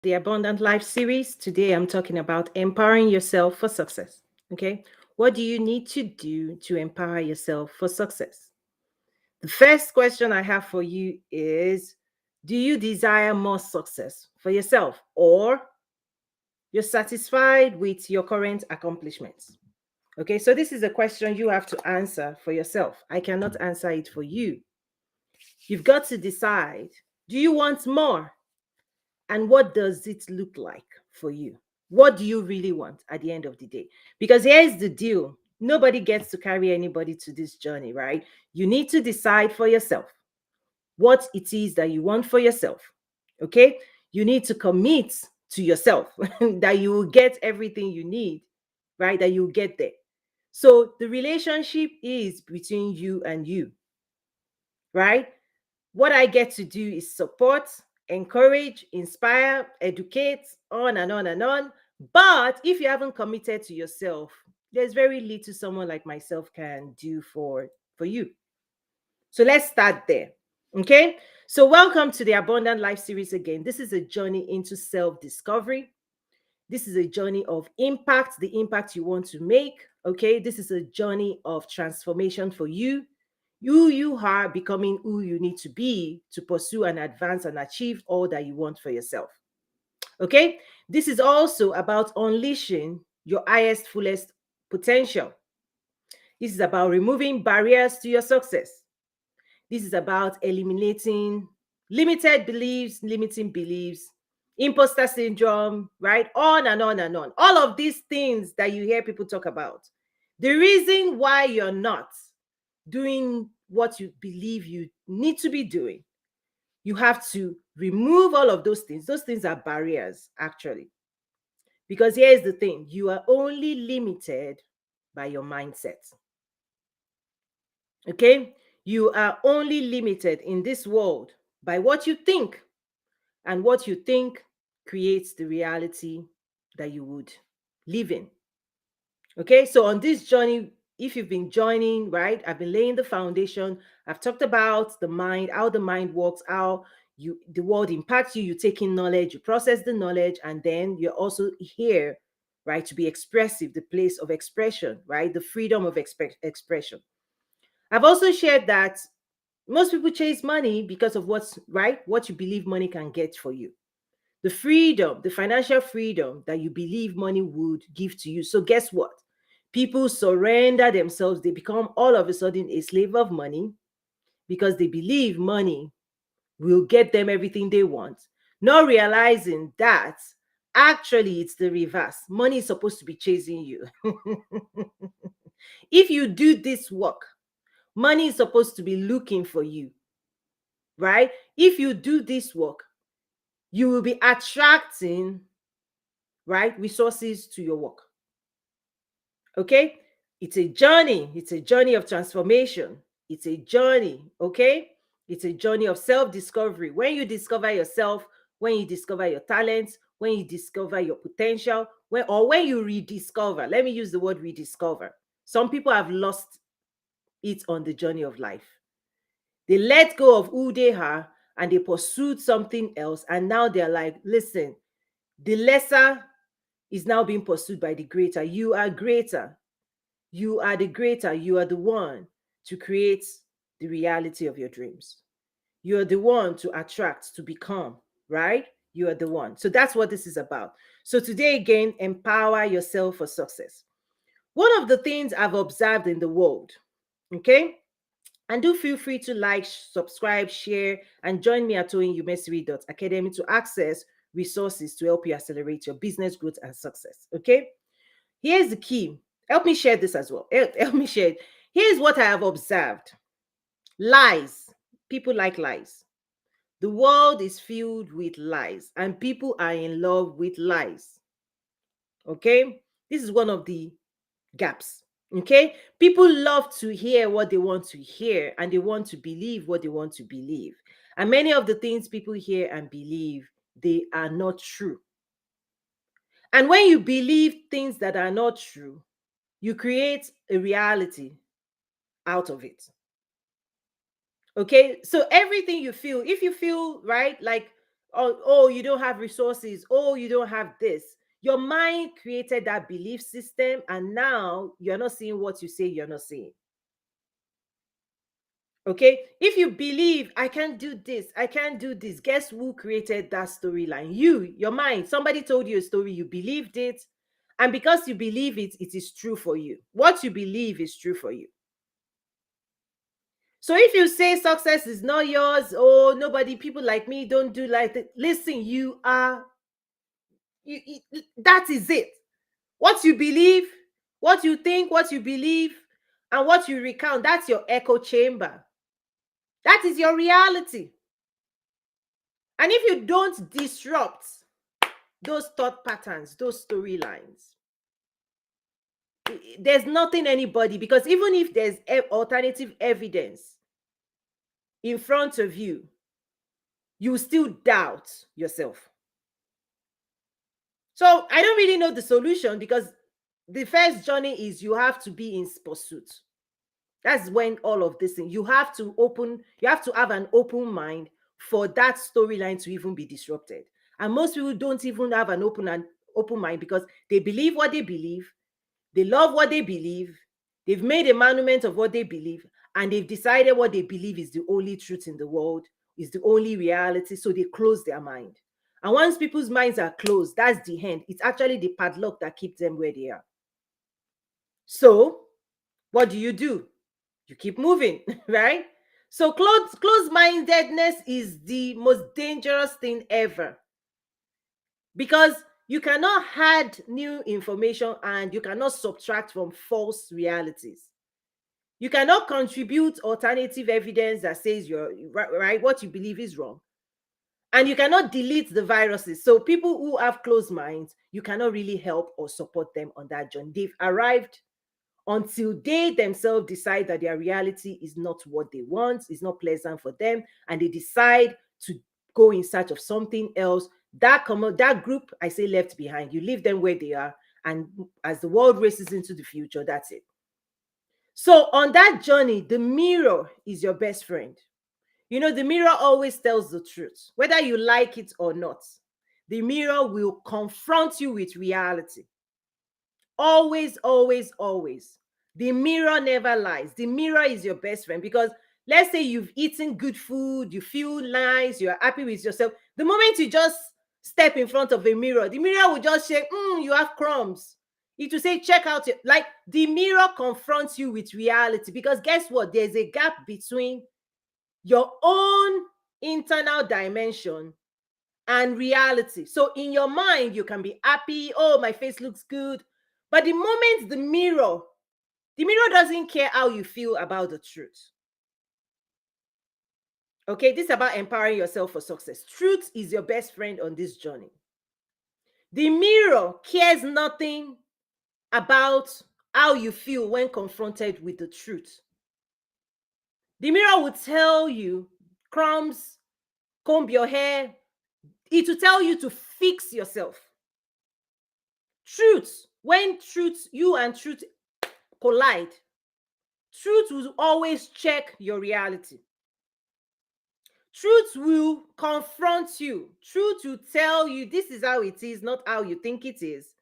The Abundant Life series. Today I'm talking about empowering yourself for success. Okay. What do you need to do to empower yourself for success? The first question I have for you is, do you desire more success for yourself, or you're satisfied with your current accomplishments? Okay. So this is a question you have to answer for yourself. I cannot answer it for you. You've got to decide, do you want more? And what does it look like for you? What do you really want at the end of the day? Because here's the deal: nobody gets to carry anybody to this journey, right? You need to decide for yourself what it is that you want for yourself. Okay? You need to commit to yourself that you will get everything you need, right? That you'll get there. So the relationship is between you and you, right? What I get to do is support, encourage, inspire, educate, on and on and on. But if you haven't committed to yourself, there's very little someone like myself can do for you. So let's start there. Okay? So welcome to the Abundant Life series again. This is a journey into self-discovery. This is a journey of impact, the impact you want to make. Okay? This is a journey of transformation for you. You are becoming who you need to be to pursue and advance and achieve all that you want for yourself. Okay? This is also about unleashing your highest, fullest potential. This is about removing barriers to your success. This is about eliminating limited beliefs, limiting beliefs, imposter syndrome, right? On and on and on. All of these things that you hear people talk about. The reason why you're not doing what you believe you need to be doing, you have to remove all of those things. Those things are barriers, actually. Because here's the thing: you are only limited by your mindset. Okay? You are only limited in this world by what you think, and what you think creates the reality that you would live in. Okay, so on this journey, if you've been joining, right, I've been laying the foundation. I've talked about the mind, how the mind works, how the world impacts you. You take in knowledge, you process the knowledge, and then you're also here, right, to be expressive, the place of expression, right, the freedom of expression. I've also shared that most people chase money because of what's right, what you believe money can get for you. The freedom, the financial freedom that you believe money would give to you. So guess what? People surrender themselves. They become all of a sudden a slave of money because they believe money will get them everything they want, not realizing that actually it's the reverse. Money is supposed to be chasing you. If you do this work, money is supposed to be looking for you, right? If you do this work, you will be attracting, right, resources to your work. Okay? It's a journey. It's a journey of transformation. It's a journey. Okay? It's a journey of self-discovery. When you discover yourself, when you discover your talents, when you discover your potential, when you rediscover, let me use the word rediscover. Some people have lost it on the journey of life. They let go of who they are and they pursued something else. And now they're like, listen, the lesser is now being pursued by the greater. You are greater. You are the greater. You are the one to create the reality of your dreams. You are the one to attract, to become, right? You are the one. So that's what this is about. So today, again, empower yourself for success. One of the things I've observed in the world, okay? And do feel free to like, subscribe, share, and join me at toyinyumesiri.academy to access resources to help you accelerate your business growth and success. Okay? Here's the key. Help me share this as well. Help me share it. Here's what I have observed: lies. People like lies. The world is filled with lies, and people are in love with lies. Okay? This is one of the gaps. Okay? People love to hear what they want to hear, and they want to believe what they want to believe. And many of the things people hear and believe, they are not true. And when you believe things that are not true, you create a reality out of it. Okay? So everything you feel, if you feel right, like, Oh, you don't have resources. Oh, you don't have this. Your mind created that belief system, and now you're not seeing what you say you're not seeing. Okay, if you believe I can't do this, I can't do this, guess who created that storyline? You, your mind. Somebody told you a story, you believed it, and because you believe it, it is true for you. What you believe is true for you. So if you say success is not yours, oh, nobody, people like me don't do like that, listen, you are, that is it. What you believe, what you think, what you believe, and what you recount, that's your echo chamber. That is your reality. And if you don't disrupt those thought patterns, those storylines, there's nothing anybody, because even if there's alternative evidence in front of you, you still doubt yourself. So I don't really know the solution, because the first journey is you have to be in pursuit. That's when all of this thing, you have to have an open mind for that storyline to even be disrupted. And most people don't even have an open mind, because they believe what they believe, they love what they believe, they've made a monument of what they believe, and they've decided what they believe is the only truth in the world, is the only reality. So they close their mind. And once people's minds are closed, that's the end. It's actually the padlock that keeps them where they are. So what do? You keep moving, right? So closed-mindedness is the most dangerous thing ever, because you cannot add new information and you cannot subtract from false realities. You cannot contribute alternative evidence that says you're right, what you believe is wrong. And you cannot delete the viruses. So people who have closed minds, you cannot really help or support them on that journey. They've arrived until they themselves decide that their reality is not what they want, is not pleasant for them, and they decide to go in search of something else. That group, I say, left behind. You leave them where they are, and as the world races into the future, that's it. So on that journey, the mirror is your best friend. You know, the mirror always tells the truth, whether you like it or not. The mirror will confront you with reality. Always, always, always. The mirror never lies. The mirror is your best friend, because let's say you've eaten good food, you feel nice, you're happy with yourself. The moment you just step in front of a mirror, the mirror will just say, you have crumbs. It will say, check out your, like, the mirror confronts you with reality, because guess what? There's a gap between your own internal dimension and reality. So in your mind, you can be happy. Oh, my face looks good. But the moment the mirror doesn't care how you feel about the truth. Okay, this is about empowering yourself for success. Truth is your best friend on this journey. The mirror cares nothing about how you feel when confronted with the truth. The mirror will tell you, crumbs, comb your hair. It will tell you to fix yourself. Truth, when you and truth collide, truth will always check your reality. Truth will confront you. Truth will tell you this is how it is, not how you think it is.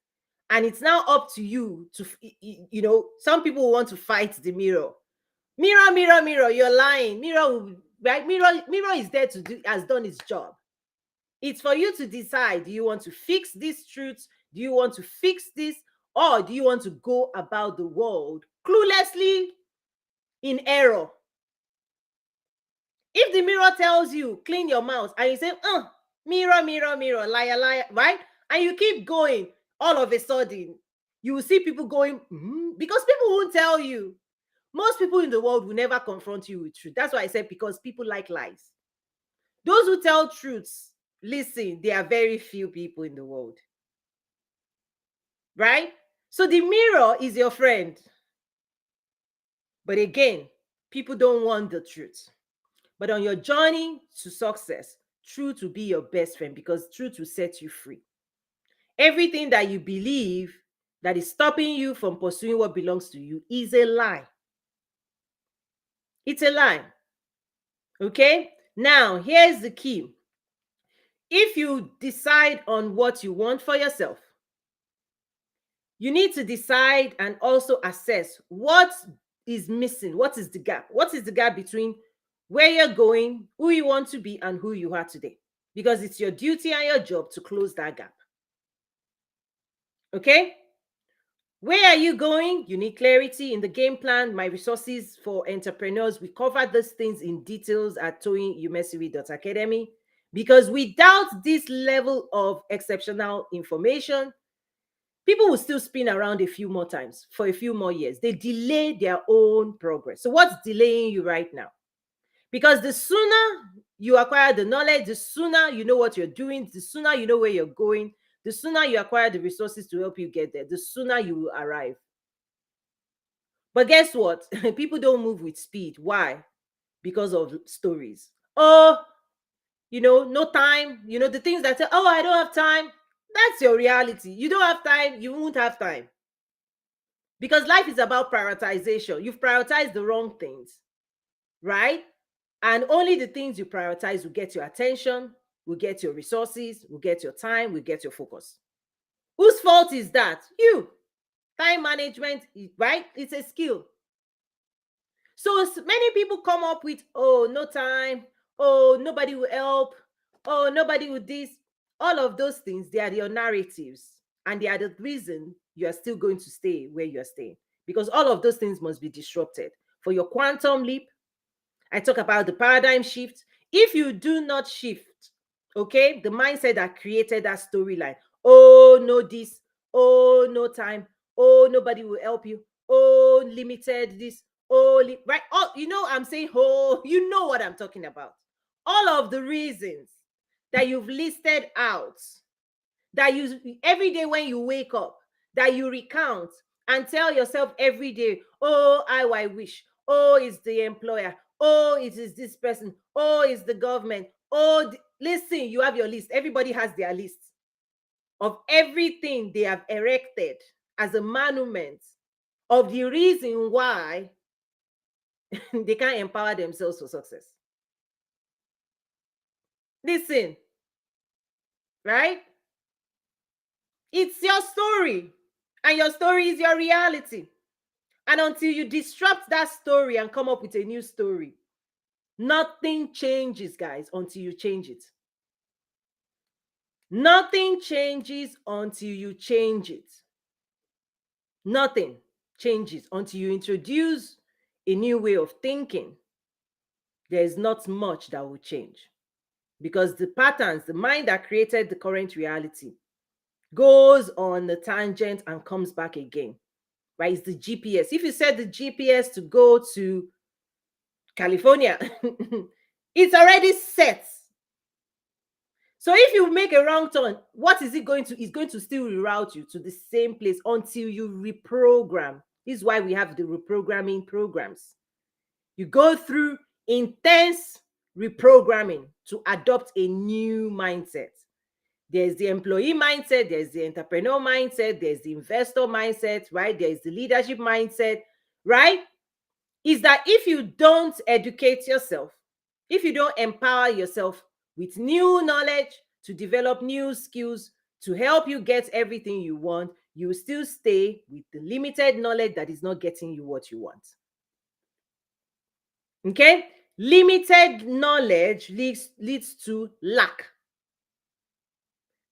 And it's now up to you to, some people want to fight the mirror. Mirror, mirror, mirror, you're lying. Mirror, right? Mirror is there has done its job. It's for you to decide, do you want to fix this truth? Do you want to fix this? Or do you want to go about the world cluelessly in error? If the mirror tells you, clean your mouth, and you say, mirror, mirror, mirror, liar, liar, right? And you keep going, all of a sudden, you will see people going, because people won't tell you. Most people in the world will never confront you with truth. That's why I said, because people like lies. Those who tell truths, listen, there are very few people in the world. Right? So the mirror is your friend. But again, people don't want the truth. But on your journey to success, truth will be your best friend, because truth will set you free. Everything that you believe that is stopping you from pursuing what belongs to you is a lie. It's a lie. Okay? Now, here's the key. If you decide on what you want for yourself, you need to decide and also assess what is missing. What is the gap? What is the gap between where you're going, who you want to be, and who you are today? Because it's your duty and your job to close that gap. Okay? Where are you going? You need clarity in the game plan. My resources for entrepreneurs. We cover those things in details at toyinumesiri.academy. Because without this level of exceptional information, people will still spin around a few more times for a few more years. They delay their own progress. So what's delaying you right now? Because the sooner you acquire the knowledge, the sooner you know what you're doing, the sooner you know where you're going, the sooner you acquire the resources to help you get there, the sooner you will arrive. But guess what? People don't move with speed. Why? Because of stories. Oh, no time. The things that say, oh, I don't have time. That's your reality. You don't have time. You won't have time. Because life is about prioritization. You've prioritized the wrong things, right? And only the things you prioritize will get your attention, will get your resources, will get your time, will get your focus. Whose fault is that? You. Time management, right? It's a skill. So many people come up with, oh, no time. Oh, nobody will help. Oh, nobody will this. All of those things, they are your narratives. And they are the reason you are still going to stay where you are staying. Because all of those things must be disrupted. For your quantum leap, I talk about the paradigm shift. If you do not shift, okay, the mindset that created that storyline, oh, no this, oh, no time, oh, nobody will help you, oh, limited this, oh, right? Oh, I'm saying, oh, you know what I'm talking about. All of the reasons that you've listed out, that you every day when you wake up, that you recount and tell yourself every day, oh, I wish, oh, it's the employer, oh, it is this person, oh, it's the government, oh, listen, you have your list. Everybody has their list of everything they have erected as a monument of the reason why they can't empower themselves for success. Listen, right? It's your story, and your story is your reality. And until you disrupt that story and come up with a new story, nothing changes, guys, until you change it. Nothing changes until you change it. Nothing changes until you introduce a new way of thinking. There is not much that will change, because the patterns, the mind that created the current reality, goes on the tangent and comes back again. Right? It's the GPS. If you set the GPS to go to California, it's already set. So if you make a wrong turn, what is it going to? It's going to still reroute you to the same place until you reprogram. This is why we have the reprogramming programs. You go through intense reprogramming to adopt a new mindset. There's the employee mindset, there's the entrepreneur mindset, there's the investor mindset, right? There's the leadership mindset, right? Is that if you don't educate yourself, if you don't empower yourself with new knowledge to develop new skills to help you get everything you want, you still stay with the limited knowledge that is not getting you what you want. Okay? Limited knowledge leads to lack.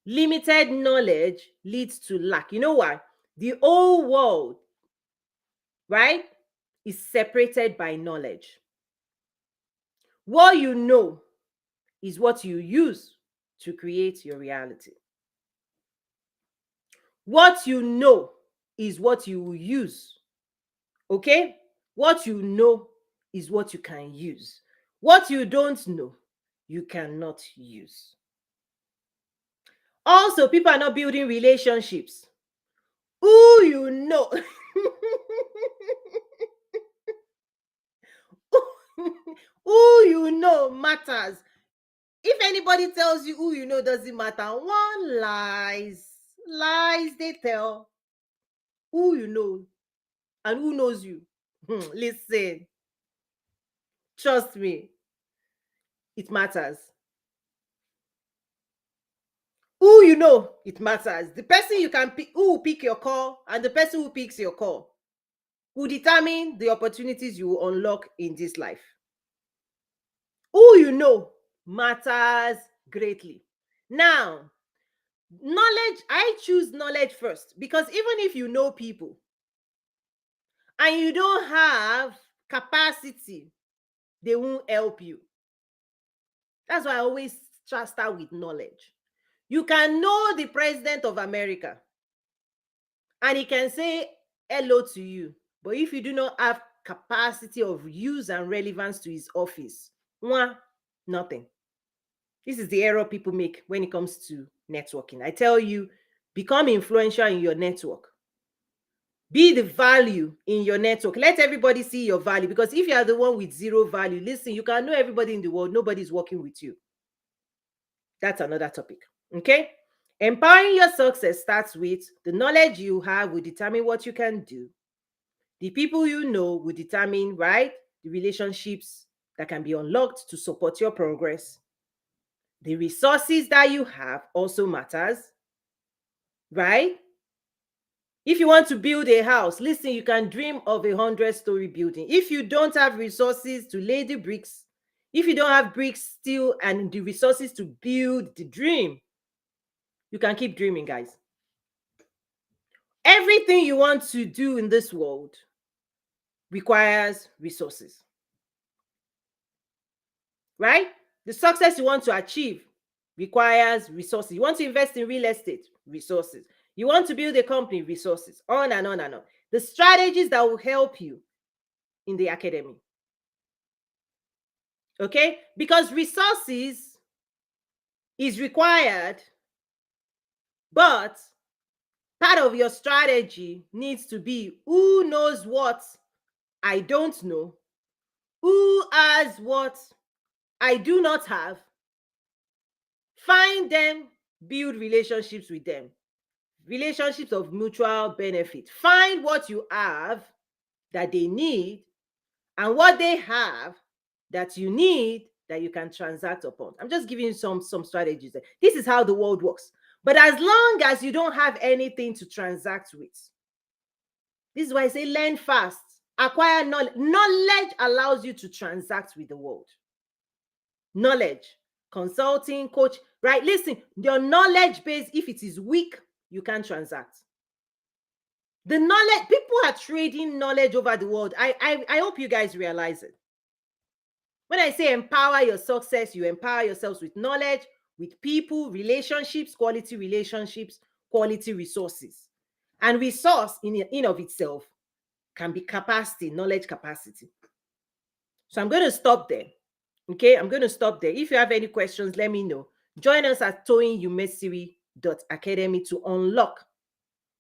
Limited knowledge leads to lack. You know why? The whole world, right, is separated by knowledge. What you know is what you use to create your reality. What you know is what you will use. Okay? What you know is what you can use. What you don't know, you cannot use. Also, people are not building relationships. Who you know. Who you know matters. If anybody tells you who you know doesn't matter, one lies. Lies they tell. Who you know and who knows you. Listen, trust me, it matters. Who you know, it matters. The person you can pick, who will pick your call, and the person who picks your call will determine the opportunities you will unlock in this life. Who you know matters greatly. Now, knowledge, I choose knowledge first, because even if you know people and you don't have capacity, they won't help you. That's why I always start with knowledge. You can know the president of America and he can say hello to you, but if you do not have capacity of use and relevance to his office, nothing. This is the error people make when it comes to networking. I tell you, become influential in your network. Be the value in your network. Let everybody see your value, because if you are the one with zero value, listen, you can know everybody in the world, nobody's working with you. That's another topic. Okay? Empowering your success starts with the knowledge you have will determine what you can do. The people you know will determine, right, the relationships that can be unlocked to support your progress. The resources that you have also matters, right? If you want to build a house, listen, you can dream of a 100-story building. If you don't have resources to lay the bricks, if you don't have bricks, steel, and the resources to build the dream, you can keep dreaming, guys. Everything you want to do in this world requires resources, right? The success you want to achieve requires resources. You want to invest in real estate, resources. You want to build a company, resources, on and on and on. The strategies that will help you in the academy. Okay? Because resources is required, but part of your strategy needs to be who knows what I don't know, who has what I do not have. Find them, build relationships with them, relationships of mutual benefit. Find what you have that they need and what they have that you need that you can transact upon. I'm just giving you some strategies. This is how the world works. But as long as you don't have anything to transact with, this is why I say learn fast, acquire knowledge. Knowledge allows you to transact with the world. Knowledge, consulting, coach, right? Listen, your knowledge base, if it is weak, you can't transact. The knowledge, people are trading knowledge over the world. I hope you guys realize it. When I say empower your success, you empower yourselves with knowledge, with people, relationships, quality resources. And resource in of itself can be capacity, knowledge capacity. So I'm going to stop there. Okay, I'm going to stop there. If you have any questions, let me know. Join us at toyinumesiri.academy to unlock,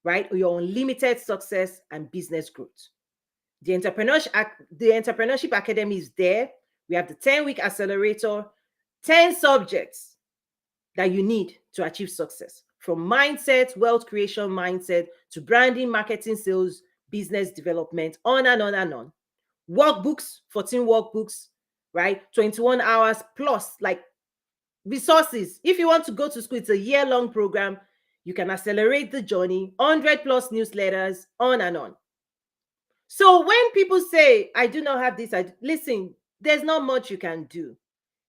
right, your unlimited success and business growth. The Entrepreneurship Academy is there. We have the 10-week accelerator, 10 subjects that you need to achieve success, from mindset, wealth creation mindset, to branding, marketing, sales, business development, on and on and on. Workbooks, 14 workbooks, right? 21 hours plus, like, resources. If you want to go to school, it's a year-long program. You can accelerate the journey, 100 plus newsletters, on and on. So when people say, I do not have this, listen, there's not much you can do.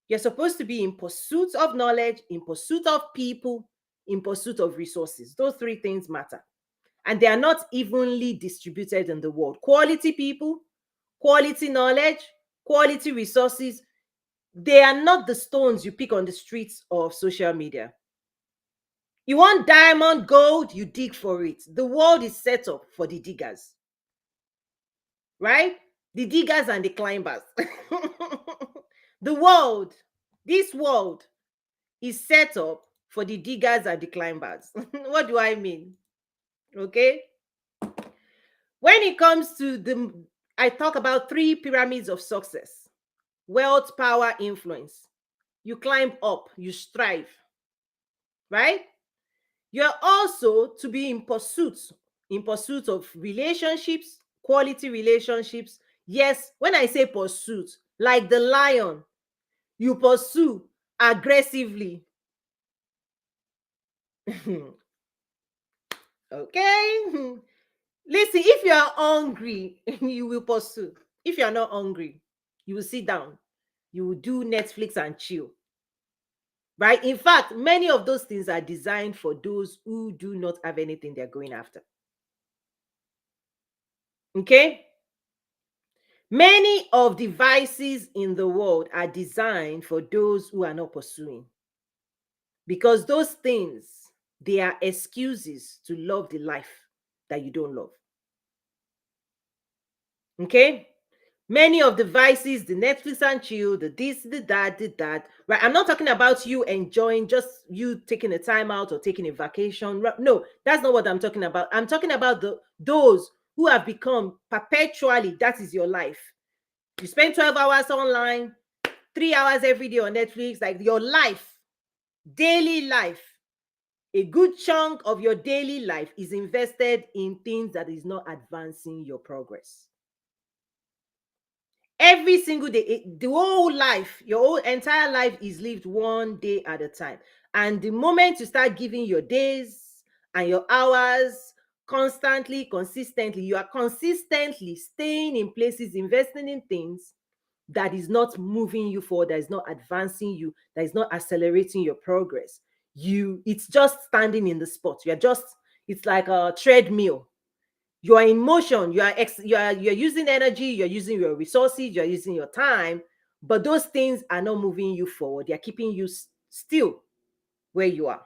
You're supposed to be in pursuit of knowledge, in pursuit of people, in pursuit of resources. Those three things matter. And they are not evenly distributed in the world. Quality people, quality knowledge, quality resources, they are not the stones you pick on the streets of social media. You want diamond, gold, you dig for it. The world is set up for the diggers, right? The diggers and the climbers. The world, this world is set up for the diggers and the climbers. What do I mean? Okay. When it comes to I talk about 3 pyramids of success: wealth, power, influence. You climb up, you strive, right? You're also to be in pursuit of relationships, quality relationships. Yes, when I say pursuit, like the lion, you pursue aggressively. Okay. Listen, if you are hungry, you will pursue. If you are not hungry, you will sit down. You will do Netflix and chill. Right? In fact, many of those things are designed for those who do not have anything they're going after. Okay? Many of the vices in the world are designed for those who are not pursuing. Because those things, they are excuses to love the life that you don't love. Okay? Many of the vices, the Netflix and chill, the this, the that, right? I'm not talking about you enjoying just you taking a time out or taking a vacation. No, that's not what I'm talking about. I'm talking about those who have become perpetually, that is your life. You spend 12 hours online, 3 hours every day on Netflix, like your life, daily life. A good chunk of your daily life is invested in things that is not advancing your progress. Every single day, the whole life, your whole entire life is lived one day at a time. And the moment you start giving your days and your hours constantly, consistently, you are consistently staying in places, investing in things that is not moving you forward, that is not advancing you, that is not accelerating your progress. It's just standing in the spot. It's like a treadmill. You are in motion, you're using energy, you're using your resources, you're using your time, but those things are not moving you forward. They're keeping you still where you are.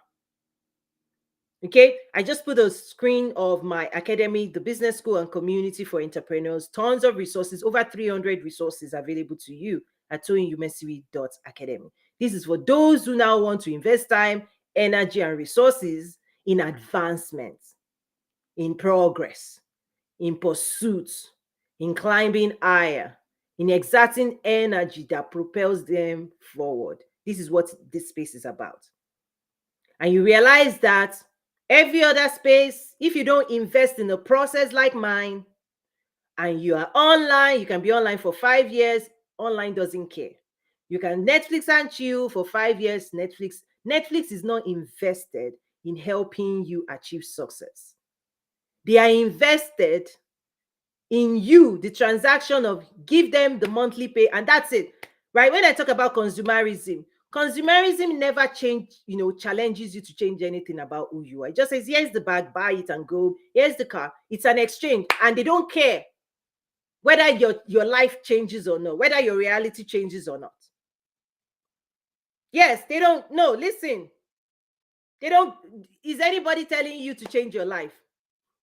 Okay, I just put a screen of my academy, the business school and community for entrepreneurs. Tons of resources, over 300 resources available to you at toyinumesiri.academy. This is for those who now want to invest time, energy, and resources in advancement, in progress, in pursuit, in climbing higher, in exerting energy that propels them forward. This is what this space is about. And you realize that every other space, if you don't invest in a process like mine, and you are online, you can be online for 5 years, online doesn't care. You can Netflix and chill for 5 years. Netflix is not invested in helping you achieve success. They are invested in you, the transaction of give them the monthly pay, and that's it. Right? When I talk about consumerism never challenges you to change anything about who you are. It just says, here's the bag, buy it and go. Here's the car. It's an exchange, and they don't care whether your life changes or not, whether your reality changes or not. Yes, they don't. No, listen. They don't. Is anybody telling you to change your life?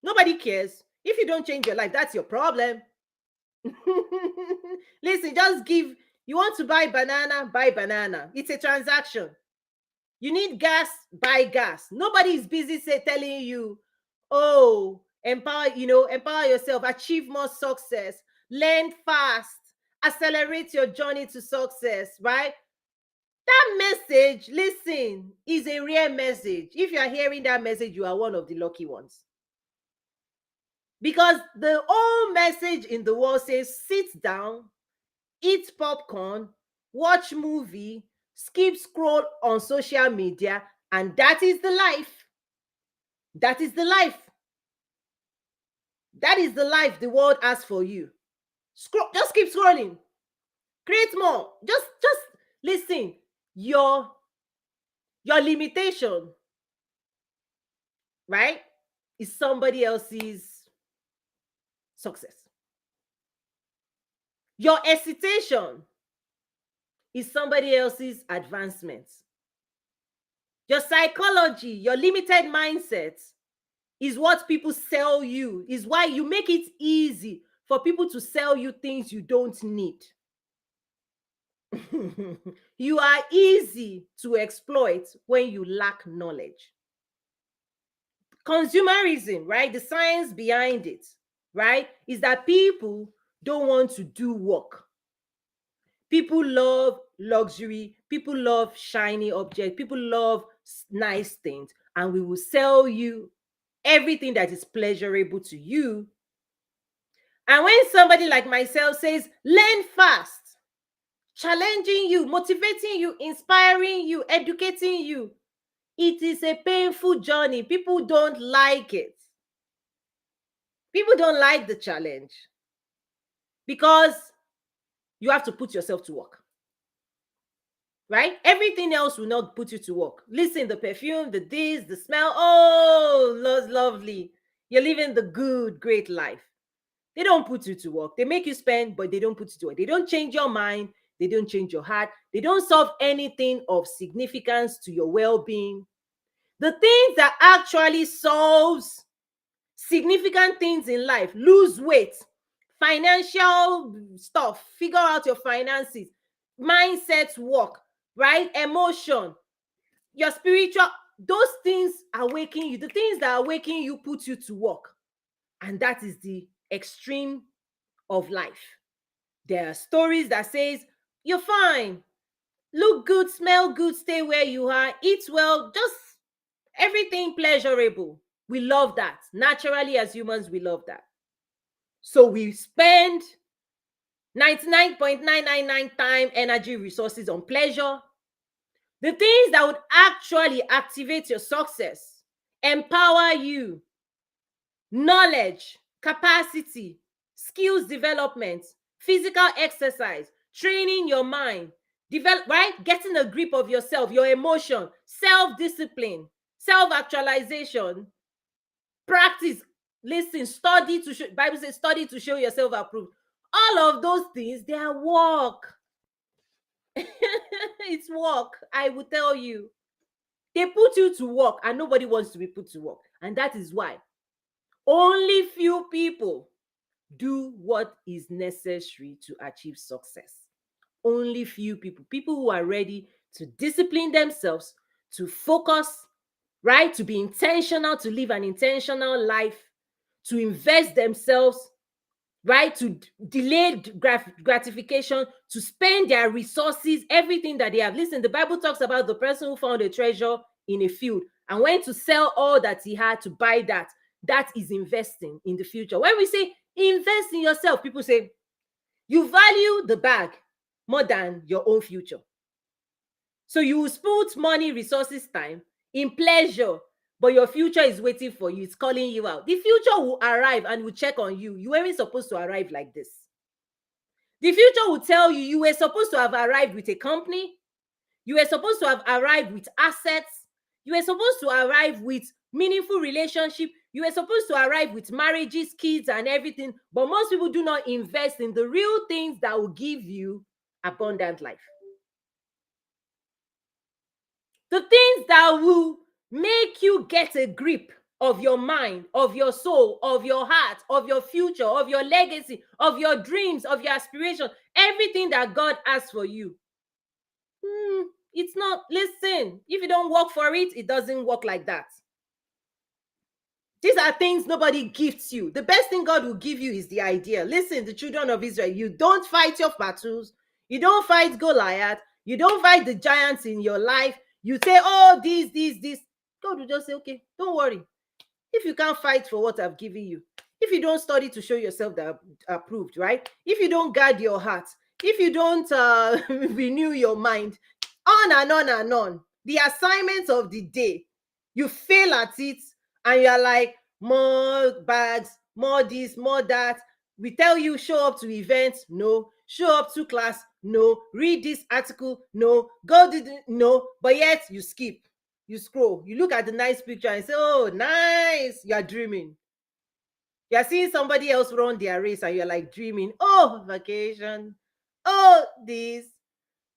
Nobody cares. If you don't change your life, that's your problem. Listen, just give. You want to buy banana, buy banana. It's a transaction. You need gas, buy gas. Nobody is busy telling you, oh, empower yourself, achieve more success, learn fast, accelerate your journey to success, right? That message, listen, is a rare message. If you are hearing that message, you are one of the lucky ones. Because the whole message in the world says sit down, eat popcorn, watch movie, skip scroll on social media, and that is the life. That is the life. That is the life the world has for you. Scroll, just keep scrolling. Create more. Just listen. Your limitation, right, is somebody else's success. Your hesitation is somebody else's advancement. Your psychology, your limited mindset is what people sell you, is why you make it easy for people to sell you things you don't need. You are easy to exploit when you lack knowledge. Consumerism, right? The science behind it, right, is that people don't want to do work. People love luxury, people love shiny objects, people love nice things, and we will sell you everything that is pleasurable to you. And when somebody like myself says, learn fast, challenging you, motivating you, inspiring you, educating you It is a painful journey. People don't like it. People don't like the challenge because you have to put yourself to work. Right? Everything else will not put you to work. Listen, the perfume, the this, the smell. Oh, lovely. You're living the good, great life. They don't put you to work. They make you spend, but they don't put you to work. They don't change your mind. They don't change your heart. They don't solve anything of significance to your well-being. The things that actually solves significant things in life, lose weight, financial stuff, figure out your finances, mindset work, right? Emotion, your spiritual, those things awaken you. The things that awaken you put you to work. And that is the extreme of life. There are stories that says, you're fine, look good, smell good, stay where you are, eat well, just everything pleasurable. We love that. Naturally, as humans, we love that. So we spend 99.999 time, energy, resources on pleasure. The things that would actually activate your success, empower you, knowledge, capacity, skills development, physical exercise, training your mind, right? Getting a grip of yourself, your emotion, self-discipline, self-actualization, practice, listen, study to show, Bible says study to show yourself approved. All of those things, they are work. It's work, I will tell you. They put you to work and nobody wants to be put to work. And that is why only few people do what is necessary to achieve success. Only few people who are ready to discipline themselves, to focus, right? To be intentional, to live an intentional life, to invest themselves, right? To delayed gratification, to spend their resources, everything that they have. Listen, the Bible talks about the person who found a treasure in a field and went to sell all that he had to buy that. That is investing in the future. When we say invest in yourself, people say you value the bag more than your own future. So you will put money, resources, time in pleasure, but your future is waiting for you. It's calling you out. The future will arrive and will check on you. You weren't supposed to arrive like this. The future will tell you you were supposed to have arrived with a company. You were supposed to have arrived with assets. You were supposed to arrive with meaningful relationship. You were supposed to arrive with marriages, kids, and everything. But most people do not invest in the real things that will give you abundant life. The things that will make you get a grip of your mind, of your soul, of your heart, of your future, of your legacy, of your dreams, of your aspiration, everything that God has for you. It's not, listen, if you don't work for it, it doesn't work like that. These are things nobody gifts you. The best thing God will give you is the idea. Listen, the children of Israel, you don't fight your battles. You don't fight Goliath. You don't fight the giants in your life. You say, oh, this. God will just say, okay, don't worry. If you can't fight for what I've given you, if you don't study to show yourself that approved, right? If you don't guard your heart, if you don't renew your mind, on and on and on, the assignments of the day, you fail at it, and you're like, more bags, more this, more that. We tell you, show up to events, no. Show up to class, no. Read this article, no. Go to no. But yet you skip, you scroll, you look at the nice picture and say, oh, nice. You're dreaming. You're seeing somebody else run their race and you're like dreaming, oh, vacation, oh, this,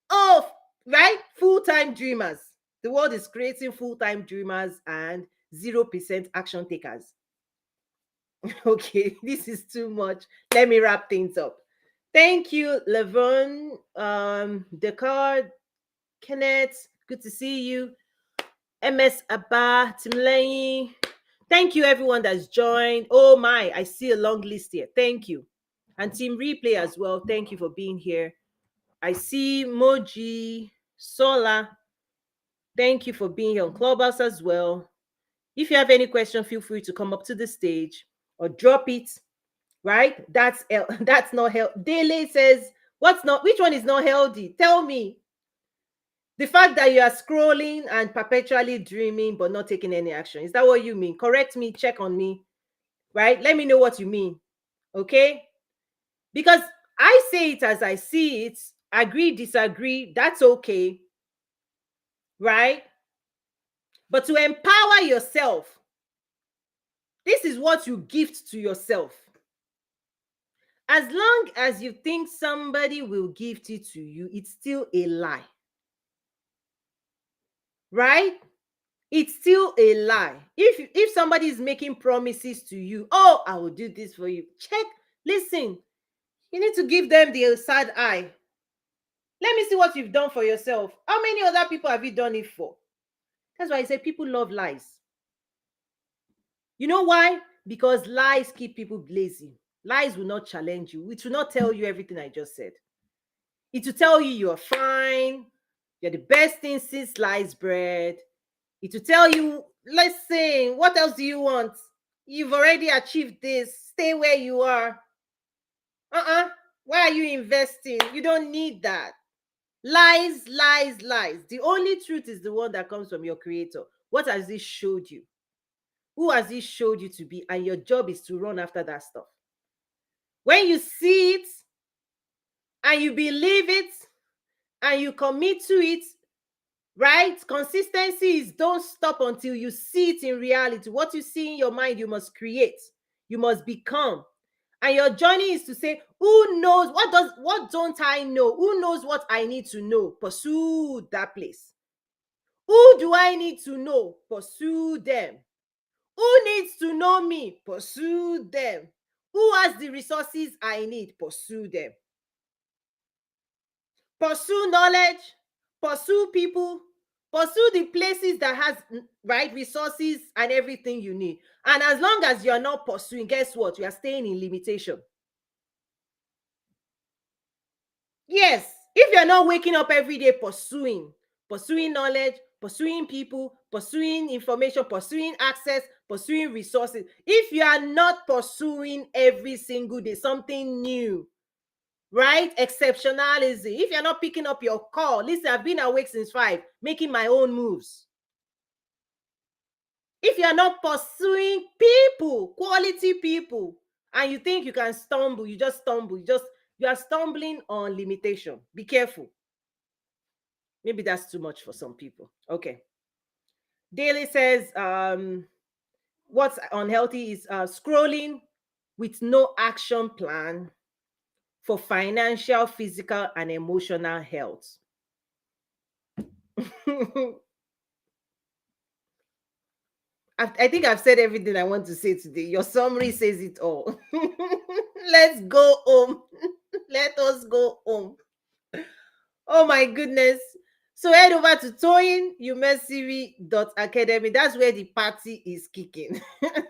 oh, right? Full-time dreamers. The world is creating full-time dreamers and 0% action takers. Okay, this is too much. Let me wrap things up. Thank you, Levon, Descartes, Kenneth. Good to see you. MS Abba, Timley. Thank you, everyone that's joined. Oh my, I see a long list here. Thank you. And Team Replay as well. Thank you for being here. I see Moji, Sola. Thank you for being here on Clubhouse as well. If you have any question, feel free to come up to the stage or drop it. Right? That's not healthy. Dele says, which one is not healthy? Tell me. The fact that you are scrolling and perpetually dreaming but not taking any action. Is that what you mean? Correct me, check on me, right? Let me know what you mean. Okay? Because I say it as I see it, agree, disagree, that's okay, right? But to empower yourself, this is what you gift to yourself. As long as you think somebody will gift it to you, it's still a lie. Right? It's still a lie. If somebody is making promises to you, oh, I will do this for you. Check, listen, you need to give them the sad eye. Let me see what you've done for yourself. How many other people have you done it for? That's why I say people love lies. You know why? Because lies keep people lazy. Lies will not challenge you. It will not tell you everything I just said. It will tell you you're fine, you're the best thing since sliced bread. It will tell you, listen, what else do you want? You've already achieved this. Stay where you are. Why are you investing? You don't need that. Lies, lies, lies. The only truth is the one that comes from your creator. What has he showed you? Who has he showed you to be? And your job is to run after that stuff. When you see it and you believe it and you commit to it, right? Consistency is don't stop until you see it in reality. What you see in your mind, you must create. You must become. And your journey is to say, who knows? What don't I know? Who knows what I need to know? Pursue that place. Who do I need to know? Pursue them. Who needs to know me? Pursue them. Who has the resources I need? Pursue them. Pursue knowledge, pursue people, pursue the places that has right resources and everything you need. And as long as you're not pursuing, guess what? You are staying in limitation. Yes, if you're not waking up every day pursuing knowledge, pursuing people, pursuing information, pursuing access, pursuing resources, if you are not pursuing every single day something new, right? Exceptionalism. If you're not picking up your call, listen, I've been awake since 5, making my own moves. If you're not pursuing people, quality people, and you think you can stumble, you just stumble. You are stumbling on limitation. Be careful. Maybe that's too much for some people. Okay. Daily says, what's unhealthy is scrolling with no action plan for financial, physical, and emotional health. I think I've said everything I want to say today. Your summary says it all. Let's go home. Let us go home. Oh my goodness. So head over to toyinumesiri.academy. That's where the party is kicking.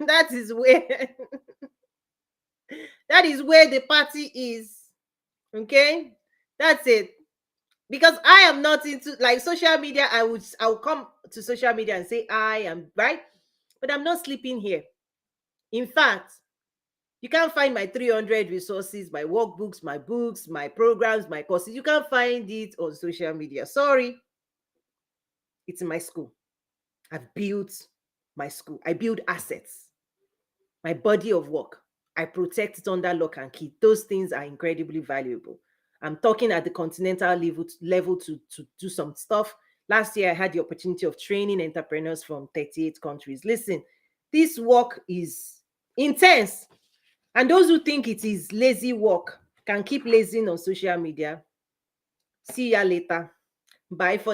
that is where the party is. Okay? That's it. Because I am not into like social media. I will come to social media and say I am right, but I'm not sleeping here. In fact, you can't find my 300 resources, my workbooks, my books, my programs, my courses. You can't find it on social media. Sorry. It's in my school. I've built my school. I build assets, my body of work. I protect it under lock and key. Those things are incredibly valuable. I'm talking at the continental level to do some stuff. Last year, I had the opportunity of training entrepreneurs from 38 countries. Listen, this work is intense. And those who think it is lazy work can keep lazing on social media. See ya later. Bye for